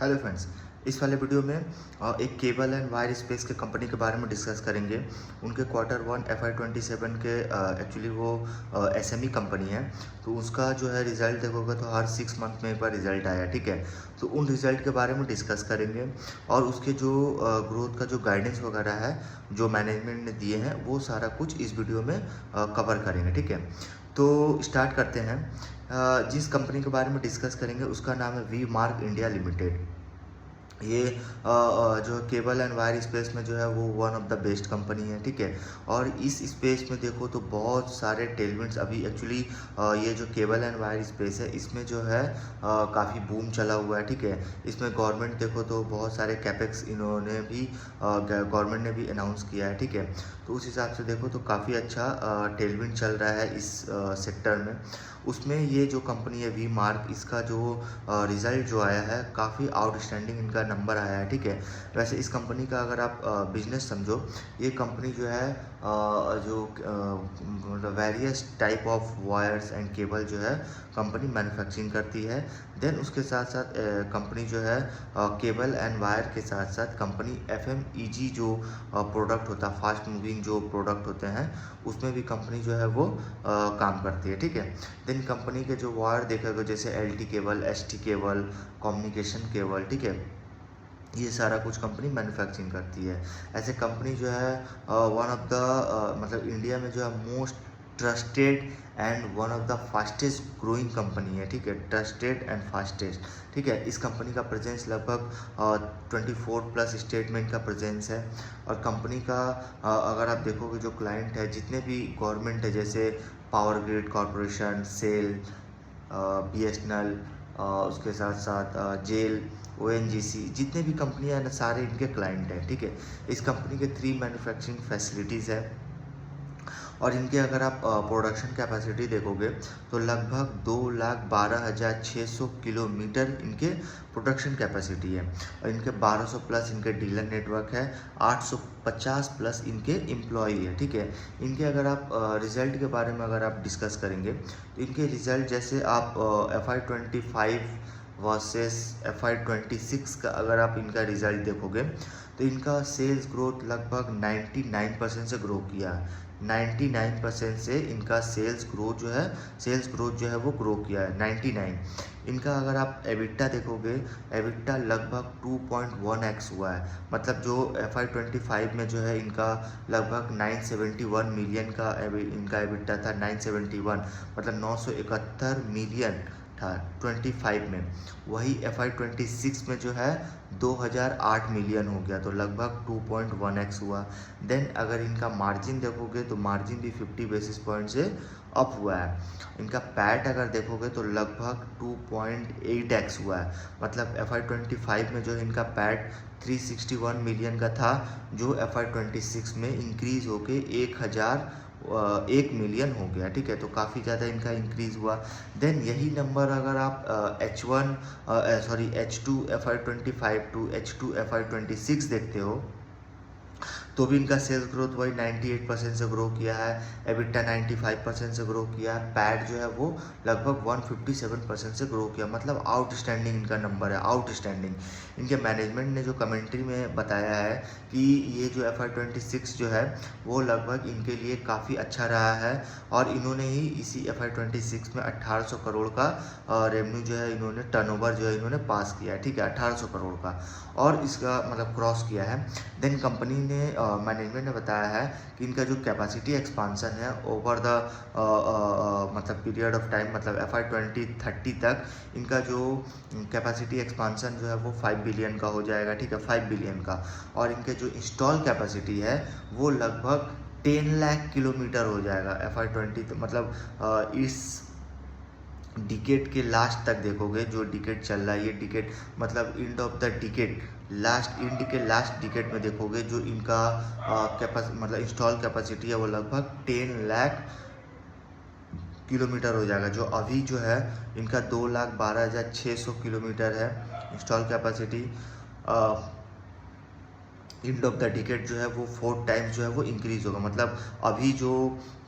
Hello friends, इस वाले video में एक केबल एंड वायर स्पेस के कंपनी के बारे में डिस्कस करेंगे। उनके क्वार्टर 1 FY 27 के एक्चुअली वो SME कंपनी है, तो उसका जो है रिज़ल्ट देखोगे तो हर 6 मंथ में एक बार रिज़ल्ट आया, ठीक है। तो उन रिज़ल्ट के बारे में डिस्कस करेंगे और उसके जो ग्रोथ का जो गाइडेंस वगैरह है जो मैनेजमेंट ने दिए हैं वो सारा कुछ इस वीडियो में कवर करेंगे, ठीक है। तो स्टार्ट करते हैं। जिस कंपनी के बारे में डिस्कस करेंगे उसका नाम है वी मार्क इंडिया लिमिटेड। ये जो केबल एंड वायर स्पेस में जो है वो one of the best company है, ठीक है। और इस स्पेस में देखो तो बहुत सारे टेलमेंट्स अभी एक्चुअली ये जो केबल एंड वायर स्पेस है इसमें जो है काफ़ी बूम चला हुआ है, ठीक है। इसमें गवर्नमेंट देखो तो बहुत सारे कैपेक्स इन्होंने भी गवर्नमेंट ने भी अनाउंस किया है, ठीक है। तो उस हिसाब से देखो तो काफ़ी अच्छा टेलमेंट चल रहा है इस सेक्टर में। उसमें ये जो कंपनी है वी मार्क, इसका जो रिज़ल्ट जो आया है काफ़ी आउटस्टैंडिंग इनका नंबर आया है, ठीक है। वैसे इस कंपनी का अगर आप बिजनेस समझो, ये कंपनी जो है जो मतलब various type of wires and cable जो है कंपनी मैन्युफैक्चरिंग करती है। देन उसके साथ साथ कंपनी जो है केबल एंड वायर के साथ साथ कंपनी FMEG जो प्रोडक्ट होता है, फास्ट मूविंग जो प्रोडक्ट होते हैं उसमें भी कंपनी जो है वो काम करती है, ठीक है। देन कंपनी के जो वायर देखेगा जैसे LT cable, ST cable, communication cable, ठीक है, ये सारा कुछ कंपनी मैन्युफैक्चरिंग करती है। ऐसे कंपनी जो है वन ऑफ द मतलब इंडिया में जो है most trusted and one of the fastest growing company है, ठीक है। ट्रस्टेड एंड फास्टेस्ट, ठीक है। इस कंपनी का प्रेजेंस लगभग 24+ स्टेट में इनका प्रेजेंस है। और कंपनी का अगर आप देखोगे जो क्लाइंट है जितने भी गवर्नमेंट है जैसे power grid corporation, SAIL, BSNL, उसके साथ साथ जेल, ONGC, जितने भी कंपनियां हैं ना सारे इनके क्लाइंट हैं, ठीक है। इस कंपनी के 3 मैन्युफैक्चरिंग फैसिलिटीज़ है और इनके अगर आप प्रोडक्शन कैपेसिटी देखोगे तो लगभग 2,12,600 किलोमीटर इनके प्रोडक्शन कैपेसिटी है। और इनके 1200+ इनके डीलर नेटवर्क है, 850+ इनके एम्प्लॉई है, ठीक है। इनके अगर आप रिज़ल्ट के बारे में अगर आप डिस्कस करेंगे तो इनके रिज़ल्ट जैसे आप FY 25 वर्सेस FY 26 का अगर आप इनका रिज़ल्ट देखोगे तो इनका सेल्स ग्रोथ लगभग 99% से ग्रो किया है। 99% से इनका सेल्स ग्रोथ जो है वो ग्रो किया है 99। इनका अगर आप एबिटा देखोगे, एबिटा लगभग 2.1x हुआ है। मतलब जो FY 25 में जो है इनका लगभग 971 मिलियन का इनका एबिटा था, 971 मतलब 971 मिलियन था 25 में। वही FY 26 में जो है 2008 मिलियन हो गया, तो लगभग 2.1x हुआ। देन अगर इनका मार्जिन देखोगे तो मार्जिन भी 50 बेसिस पॉइंट से अप हुआ है। इनका पैट अगर देखोगे तो लगभग 2.8x हुआ है। मतलब FY 25 में जो इनका पैट 361 मिलियन का था, जो FY 26 में इंक्रीज होके 1 मिलियन हो गया, ठीक है। तो काफ़ी ज़्यादा इनका इंक्रीज हुआ। देन यही नंबर अगर आप H2 FY 25 to H2 FY 26 देखते हो तो भी इनका सेल्स ग्रोथ वही 98% से ग्रो किया है, एबिटा 95% से ग्रो किया है, पैट जो है वो लगभग 157% से ग्रो किया। मतलब आउटस्टैंडिंग इनका नंबर है, आउटस्टैंडिंग। इनके मैनेजमेंट ने जो कमेंट्री में बताया है कि ये जो FY 26 जो है वो लगभग इनके लिए काफ़ी अच्छा रहा है और इन्होंने ही इसी FY 26 में 1800 करोड़ का रेवेन्यू जो है इन्होंने टर्नओवर जो है इन्होंने पास किया है, ठीक है, 1800 करोड़ का, और इसका मतलब क्रॉस किया है। देन कंपनी ने मैनेजमेंट ने बताया है कि इनका जो कैपेसिटी एक्सपांसन है ओवर द मतलब पीरियड ऑफ टाइम, मतलब FY 2030 तक इनका जो कैपेसिटी एक्सपांसन जो है वो 5 बिलियन का हो जाएगा, ठीक है, 5 बिलियन का। और इनके जो इंस्टॉल कैपेसिटी है वो लगभग 10 लाख किलोमीटर हो जाएगा FY 20, मतलब इस डिकेट के लास्ट तक देखोगे, जो डिकेट चल रहा है ये डिकेट मतलब end of the decade, last decade में देखोगे जो इनका मतलब इंस्टॉल कैपेसिटी है वो लगभग 10 लाख किलोमीटर हो जाएगा। जो अभी जो है इनका 2,12,600 किलोमीटर है install capacity. End of the decade जो है वो 4 टाइम्स जो है वो इंक्रीज होगा। मतलब अभी जो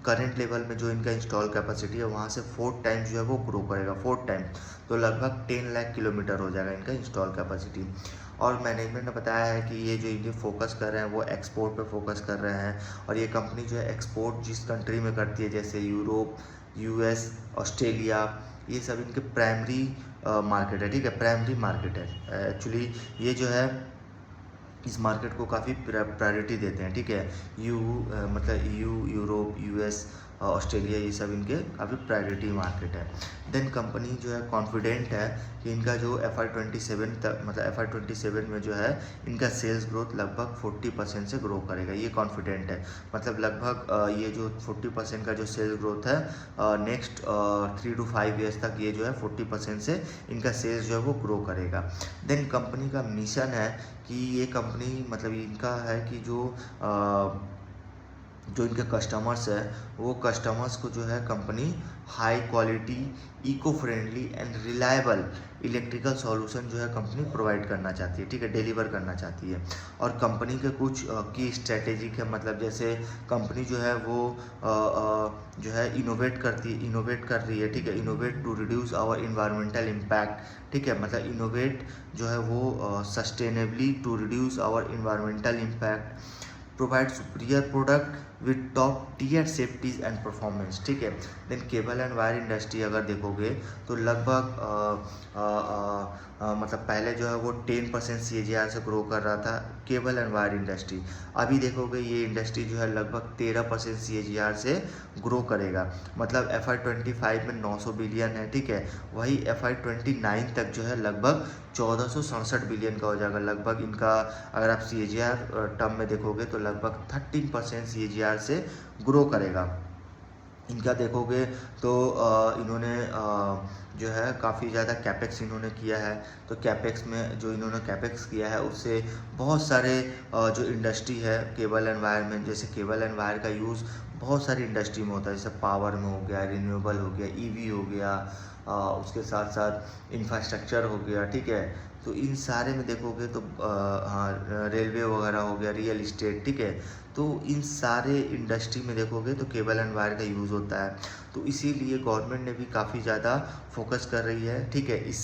करंट लेवल में जो इनका इंस्टॉल कैपेसिटी है वहाँ से 4 टाइम्स जो है वो ग्रो करेगा, 4 टाइम, तो लगभग 10 लाख किलोमीटर हो जाएगा इनका इंस्टॉल कैपेसिटी। और मैनेजमेंट ने बताया है कि ये जो इनके फोकस कर रहे हैं वो एक्सपोर्ट पे फोकस कर रहे हैं, और ये कंपनी जो है एक्सपोर्ट जिस कंट्री में करती है जैसे यूरोप, यूएस, ऑस्ट्रेलिया, ये सब इनके प्राइमरी मार्केट है, ठीक है, प्राइमरी मार्केट है एक्चुअली। ये जो है इस मार्केट को काफ़ी प्रायोरिटी देते हैं, ठीक है। मतलब यूरोप, यूएस, ऑस्ट्रेलिया, ये सब इनके काफ़ी प्रायोरिटी मार्केट है। देन कंपनी जो है कॉन्फिडेंट है कि इनका जो FY27 तक, मतलब FY27 में जो है इनका सेल्स ग्रोथ लगभग 40% से ग्रो करेगा, ये कॉन्फिडेंट है। मतलब लगभग ये जो 40% का जो सेल्स ग्रोथ है नेक्स्ट 3 to 5 ईयर्स तक ये जो है 40% से इनका सेल्स जो है वो ग्रो करेगा। देन कंपनी का मिशन है कि ये कंपनी, मतलब इनका है कि जो इनके कस्टमर्स है वो कस्टमर्स को जो है company high quality, eco friendly and reliable electrical solution जो है कंपनी प्रोवाइड करना चाहती है, ठीक है, डिलीवर करना चाहती है। और कंपनी के कुछ की स्ट्रेटेजिक है, मतलब जैसे कंपनी जो है वो जो है इनोवेट कर रही है, ठीक है, innovate to reduce our environmental impact, ठीक है, मतलब इनोवेट जो है वो sustainably to reduce our environmental impact, provide superior product with top tier safeties and performance, ठीक है। Then cable and wire industry अगर देखोगे तो लगभग मतलब पहले जो है वो 10% CAGR से ग्रो कर रहा था केबल एंड वायर इंडस्ट्री। अभी देखोगे ये इंडस्ट्री जो है लगभग 13% CAGR से ग्रो करेगा, मतलब FY25 में 900 बिलियन है, ठीक है, वही FY29 तक जो है लगभग 1467 बिलियन का हो जाएगा। लगभग इनका अगर आप CAGR टर्म में देखोगे तो लगभग 13% CAGR से ग्रो करेगा। इनका देखोगे तो इन्होंने जो है काफ़ी ज़्यादा कैपेक्स इन्होंने किया है, तो कैपेक्स में जो इन्होंने कैपेक्स किया है उससे बहुत सारे जो इंडस्ट्री है केबल एंड वायर में, जैसे केबल एंड वायर का यूज़ बहुत सारी इंडस्ट्री में होता है, जैसे पावर में हो गया, रिन्यूएबल हो गया, EV हो गया, उसके साथ साथ इंफ्रास्ट्रक्चर हो गया, ठीक है। तो इन सारे में देखोगे तो हाँ, रेलवे वगैरह हो गया, रियल इस्टेट, ठीक है, तो इन सारे इंडस्ट्री में देखोगे तो केबल एंड वायर का यूज़ होता है। तो इसीलिए गवर्नमेंट ने भी काफ़ी ज़्यादा फोकस कर रही है, ठीक है, इस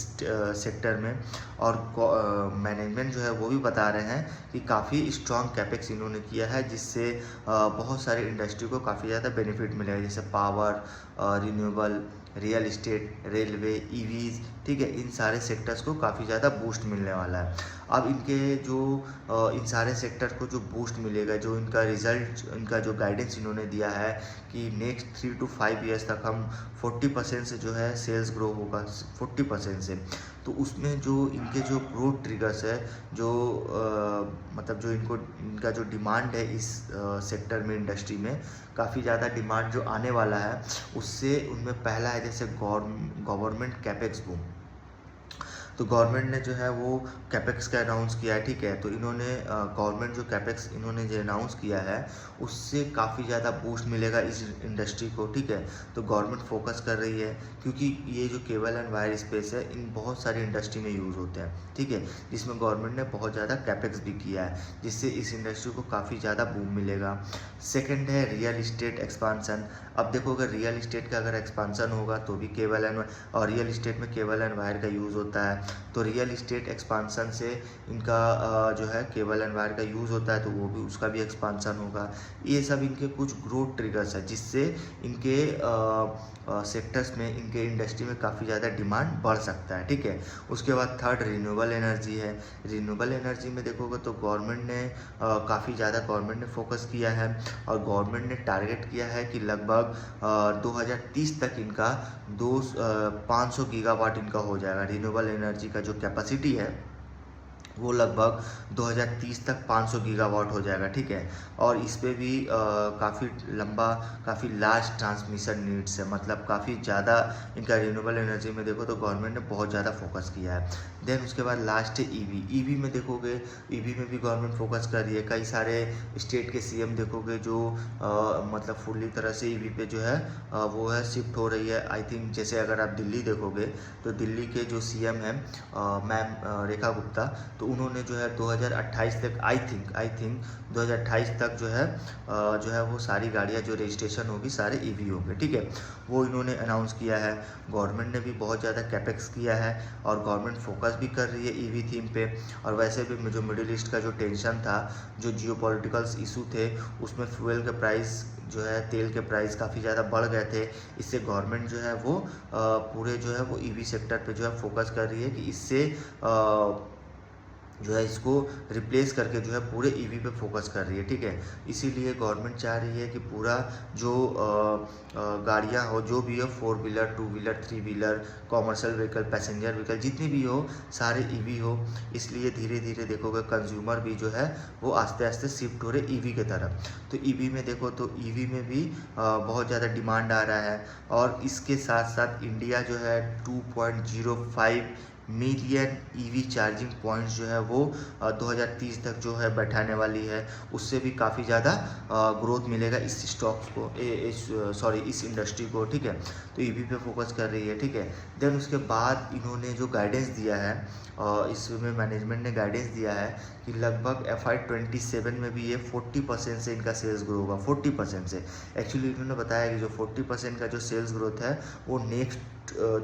सेक्टर में। और मैनेजमेंट जो है वो भी बता रहे हैं कि काफ़ी स्ट्रॉन्ग कैपेक्स इन्होंने किया है, जिससे बहुत सारे इंडस्ट्री को काफ़ी ज़्यादा बेनिफिट मिलेगा, जैसे power, renewable, real estate, railway, EVs, ठीक है, इन सारे सेक्टर्स को काफ़ी ज़्यादा बूस्ट मिलने वाला है। अब इनके जो इन सारे सेक्टर को जो बूस्ट मिलेगा, जो इनका रिजल्ट, इनका जो गाइडेंस इन्होंने दिया है कि नेक्स्ट 3 to 5 ईयर्स तक हम 40% से जो है सेल्स ग्रो होगा, 40% से। तो उसमें जो इनके जो ग्रोथ ट्रिगर्स है, जो मतलब जो इनका जो डिमांड है इस सेक्टर में, इंडस्ट्री में काफ़ी ज़्यादा डिमांड जो आने वाला है, उससे उनमें पहला है जैसे गवर्नमेंट कैपेक्स बूम। तो गवर्नमेंट ने जो है वो कैपेक्स का अनाउंस किया है, ठीक है, तो इन्होंने गवर्नमेंट जो कैपेक्स इन्होंने जो अनाउंस किया है उससे काफ़ी ज़्यादा बूस्ट मिलेगा इस इंडस्ट्री को, ठीक है। तो गवर्नमेंट फोकस कर रही है क्योंकि ये जो केबल एंड वायर स्पेस है इन बहुत सारी इंडस्ट्री में यूज़ होते हैं, ठीक है, जिसमें गवर्नमेंट ने बहुत ज़्यादा कैपेक्स भी किया है, जिससे इस इंडस्ट्री को काफ़ी ज़्यादा बूम मिलेगा। सेकेंड है रियल इस्टेट एक्सपांसन। अब देखो अगर रियल इस्टेट का अगर एक्सपांसन होगा तो भी केबल एंड, और रियल इस्टेट में केबल एंड वायर का यूज़ होता है, तो रियल इस्टेट एक्सपांसन से इनका जो है केबल एंड वायर का यूज़ होता है, तो वो भी, उसका भी एक्सपांसन होगा। ये सब इनके कुछ ग्रोथ ट्रिगर्स है, जिससे इनके सेक्टर्स में, इनके इंडस्ट्री में काफ़ी ज़्यादा डिमांड बढ़ सकता है, ठीक है। उसके बाद थर्ड रिन्यूएबल एनर्जी है। रिन्यूएबल एनर्जी में देखोगे तो गवर्नमेंट ने काफ़ी ज़्यादा गवर्नमेंट ने फोकस किया है, और गवर्नमेंट ने टारगेट किया है कि लगभग 2030 तक इनका 500 गीगावाट इनका हो जाएगा। रिन्यूएबल एनर्जी का जो कैपेसिटी है वो लगभग 2030 तक 500 गीगावाट हो जाएगा, ठीक है। और इस पे भी काफ़ी लंबा, काफ़ी लार्ज ट्रांसमिशन नीड्स है, मतलब काफ़ी ज़्यादा इनका रिन्यूएबल एनर्जी में देखो तो गवर्नमेंट ने बहुत ज़्यादा फोकस किया है। देन उसके बाद लास्ट है EV में देखोगे, EV में भी गवर्नमेंट फोकस कर रही है। कई सारे स्टेट के CM देखोगे जो मतलब फुल्ली तरह से EV पे जो है वो है शिफ्ट हो रही है। आई थिंक जैसे अगर आप दिल्ली देखोगे तो दिल्ली के जो CM हैं मैम रेखा गुप्ता, तो उन्होंने जो है 2028 तक आई थिंक 2028 तक जो है वो सारी गाड़ियाँ जो रजिस्ट्रेशन होगी सारे ईवी होंगे, ठीक है। वो इन्होंने अनाउंस किया है। गवर्नमेंट ने भी बहुत ज़्यादा कैपेक्स किया है और गवर्नमेंट फोकस भी कर रही है ईवी थीम पे। और वैसे भी जो मिडिल ईस्ट का जो टेंशन था, जो जियोपॉलिटिकल्स इशू थे, उसमें फ्यूल के प्राइस जो है, तेल के प्राइस काफ़ी ज़्यादा बढ़ गए थे। इससे गवर्नमेंट जो है वो पूरे जो है वो ईवी सेक्टर पे जो है फोकस कर रही है कि इससे जो है इसको रिप्लेस करके जो है पूरे ईवी पे फोकस कर रही है, ठीक है। इसीलिए गवर्नमेंट चाह रही है कि पूरा जो गाड़ियाँ हो, जो भी हो, 4 wheeler, 2 wheeler, 3 wheeler, commercial vehicle, passenger vehicle, जितनी भी हो सारे ईवी हो। इसलिए धीरे धीरे देखोगे कंज्यूमर भी जो है वो आस्ते आस्ते शिफ्ट हो रहे ईवी के तरफ। तो ईवी में देखो तो ईवी में भी बहुत ज़्यादा डिमांड आ रहा है। और इसके साथ साथ इंडिया जो है 2.05 मिलियन ईवी चार्जिंग पॉइंट्स जो है वो 2030 तक जो है बैठाने वाली है। उससे भी काफ़ी ज़्यादा ग्रोथ मिलेगा इस स्टॉक्स को, इस इंडस्ट्री को, ठीक है। तो ईवी पे फोकस कर रही है, ठीक है। देन उसके बाद इन्होंने जो गाइडेंस दिया है, इसमें मैनेजमेंट ने गाइडेंस दिया है कि लगभग FY27 में भी ये 40% से इनका सेल्स ग्रो होगा, 40% से। एक्चुअली इन्होंने बताया कि जो 40% का जो सेल्स ग्रोथ है वो नेक्स्ट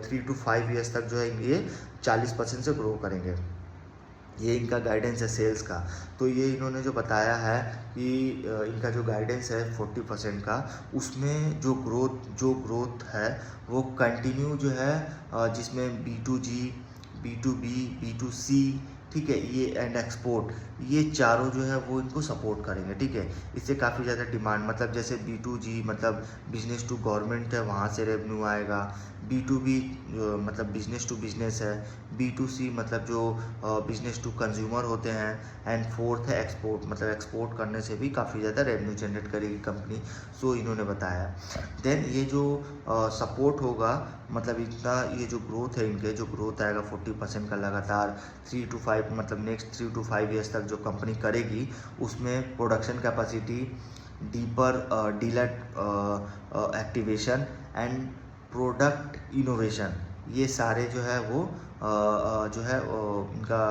3 to 5 ईयर्स तक जो है ये 40% से ग्रो करेंगे। ये इनका गाइडेंस है सेल्स का। तो ये इन्होंने जो बताया है कि इनका जो गाइडेंस है 40% का, उसमें जो ग्रोथ है वो कंटिन्यू जो है, जिसमें B2G, B2B, B2C, ठीक है, ये एंड एक्सपोर्ट, ये चारों जो है वो इनको सपोर्ट करेंगे, ठीक है। इससे काफ़ी ज़्यादा डिमांड, मतलब जैसे B2G मतलब बिजनेस टू गवर्नमेंट है, वहाँ से रेवेन्यू आएगा। B2B मतलब बिजनेस टू बिजनेस है। B2C मतलब जो बिजनेस टू कंज्यूमर होते हैं। एंड फोर्थ है एक्सपोर्ट, मतलब एक्सपोर्ट करने से भी काफ़ी ज़्यादा रेवेन्यू जनरेट करेगी कंपनी। सो इन्होंने बताया। देन ये जो सपोर्ट होगा, मतलब इतना ये जो ग्रोथ है, इनके जो ग्रोथ आएगा 40% का लगातार 3 to 5 मतलब नेक्स्ट 3 to 5 ईयर्स तक जो कंपनी करेगी, उसमें production capacity, deeper dealer activation and product innovation, ये सारे जो है वो जो है इनका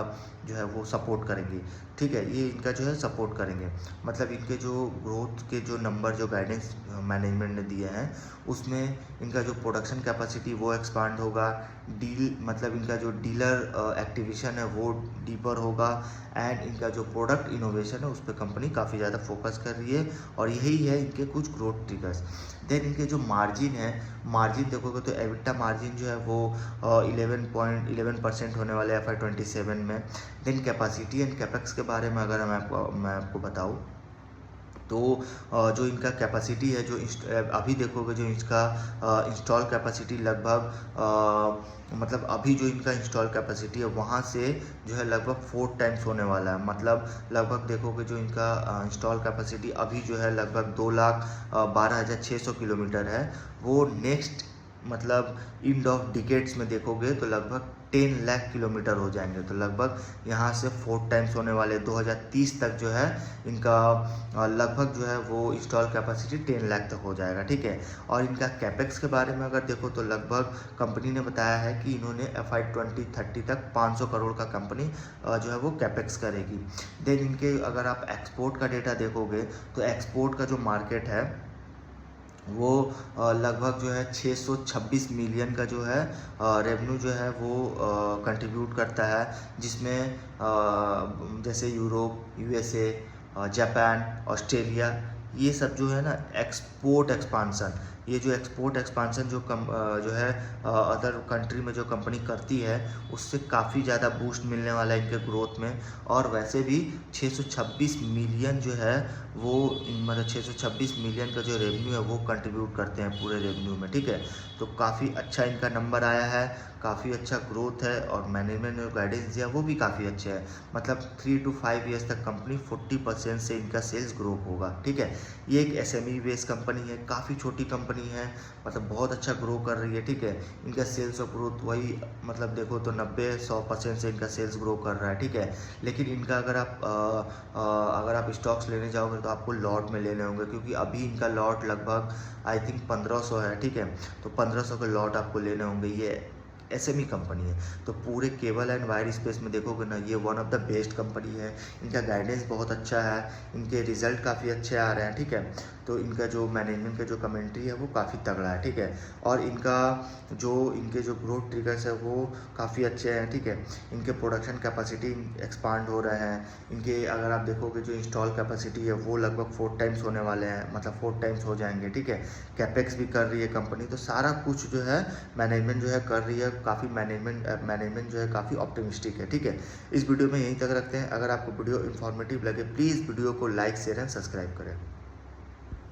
जो है वो सपोर्ट करेंगे, ठीक है। ये इनका जो है सपोर्ट करेंगे। मतलब इनके जो ग्रोथ के जो नंबर जो गाइडेंस मैनेजमेंट ने दिए हैं, उसमें इनका जो प्रोडक्शन कैपेसिटी वो एक्सपांड होगा, मतलब इनका जो डीलर एक्टिवेशन है वो डीपर होगा, एंड इनका जो प्रोडक्ट इनोवेशन है उस पर कंपनी काफ़ी ज़्यादा फोकस कर रही है। और यही है इनके कुछ ग्रोथ ट्रिगर्स। देन इनके जो मार्जिन देखोगे तो एबिटा मार्जिन जो है वो 11% होने वाले FY27 में। देन कैपेसिटी एंड कैपेक्स के बारे में अगर मैं आपको बताऊँ तो जो इनका कैपेसिटी है, जो अभी देखोगे जो इसका इंस्टॉल कैपेसिटी लगभग मतलब अभी जो इनका इंस्टॉल कैपेसिटी है वहाँ से जो है लगभग 4 टाइम्स होने वाला है। मतलब लगभग देखोगे जो इनका इंस्टॉल कैपेसिटी अभी जो है लगभग 2,12,600 किलोमीटर है, वो नेक्स्ट मतलब एंड ऑफ डिकेड्स में देखोगे तो लगभग 10 लाख किलोमीटर हो जाएंगे। तो लगभग यहाँ से 4 टाइम्स होने वाले 2030 तक जो है इनका लगभग जो है वो इंस्टॉल कैपेसिटी 10 लाख तक हो जाएगा, ठीक है। और इनका कैपेक्स के बारे में अगर देखो तो लगभग कंपनी ने बताया है कि इन्होंने FY2030 तक 500 करोड़ का कंपनी जो है वो कैपेक्स करेगी। देन इनके अगर आप एक्सपोर्ट का डेटा देखोगे तो एक्सपोर्ट का जो मार्केट है वो लगभग जो है 626 मिलियन का जो है रेवेन्यू जो है वो कंट्रीब्यूट करता है, जिसमें जैसे यूरोप, USA, जापान, ऑस्ट्रेलिया, ये सब जो है ना एक्सपोर्ट एक्सपांसन, ये जो एक्सपोर्ट एक्सपांसन जो है अदर कंट्री में जो कंपनी करती है उससे काफ़ी ज़्यादा बूस्ट मिलने वाला है इनके ग्रोथ में। और वैसे भी 626 मिलियन जो है वो मतलब 626 मिलियन का जो रेवेन्यू है वो कंट्रीब्यूट करते हैं पूरे रेवेन्यू में, ठीक है। तो काफ़ी अच्छा इनका नंबर आया है, काफ़ी अच्छा ग्रोथ है। और मैनेजमेंट ने गाइडेंस दिया वो भी काफ़ी अच्छे है। मतलब 3 to 5 ईयर्स तक कंपनी 40% से इनका सेल्स ग्रो होगा, ठीक है। ये एक SME बेस्ड कंपनी है, काफ़ी छोटी कंपनी है, मतलब बहुत अच्छा ग्रो कर रही है, ठीक है। इनका सेल्स और ग्रोथ वही मतलब देखो तो 90-100% से इनका सेल्स ग्रो कर रहा है, ठीक है। लेकिन इनका अगर आप स्टॉक्स लेने जाओगे तो आपको लॉट में लेने होंगे, क्योंकि अभी इनका लॉट लगभग आई थिंक 1500 है, ठीक है। तो 1500 के लॉट आपको लेने होंगे। ये एसएमई कंपनी है। तो पूरे केबल एंड वायर स्पेस में देखोगे ना, ये one of the best company है। इनका गाइडेंस बहुत अच्छा है, इनके रिजल्ट काफ़ी अच्छे आ रहे हैं, ठीक है। तो इनका जो मैनेजमेंट का जो कमेंट्री है वो काफ़ी तगड़ा है, ठीक है। और इनके जो ग्रोथ ट्रिगर्स है वो काफ़ी अच्छे हैं, ठीक है। इनके प्रोडक्शन कैपेसिटी एक्सपांड हो रहे हैं। इनके अगर आप देखोगे जो इंस्टॉल कैपेसिटी है वो लगभग 4 टाइम्स होने वाले हैं, मतलब 4 टाइम्स हो जाएंगे, ठीक है। कैपेक्स भी कर रही है कंपनी, तो सारा कुछ जो है मैनेजमेंट जो है कर रही है। काफ़ी मैनेजमेंट जो है काफ़ी ऑप्टिमिस्टिक है, ठीक है। इस वीडियो में यहीं तक रखते हैं। अगर आपको वीडियो इन्फॉर्मेटिव लगे प्लीज़ वीडियो को लाइक शेयर एंड सब्सक्राइब करें।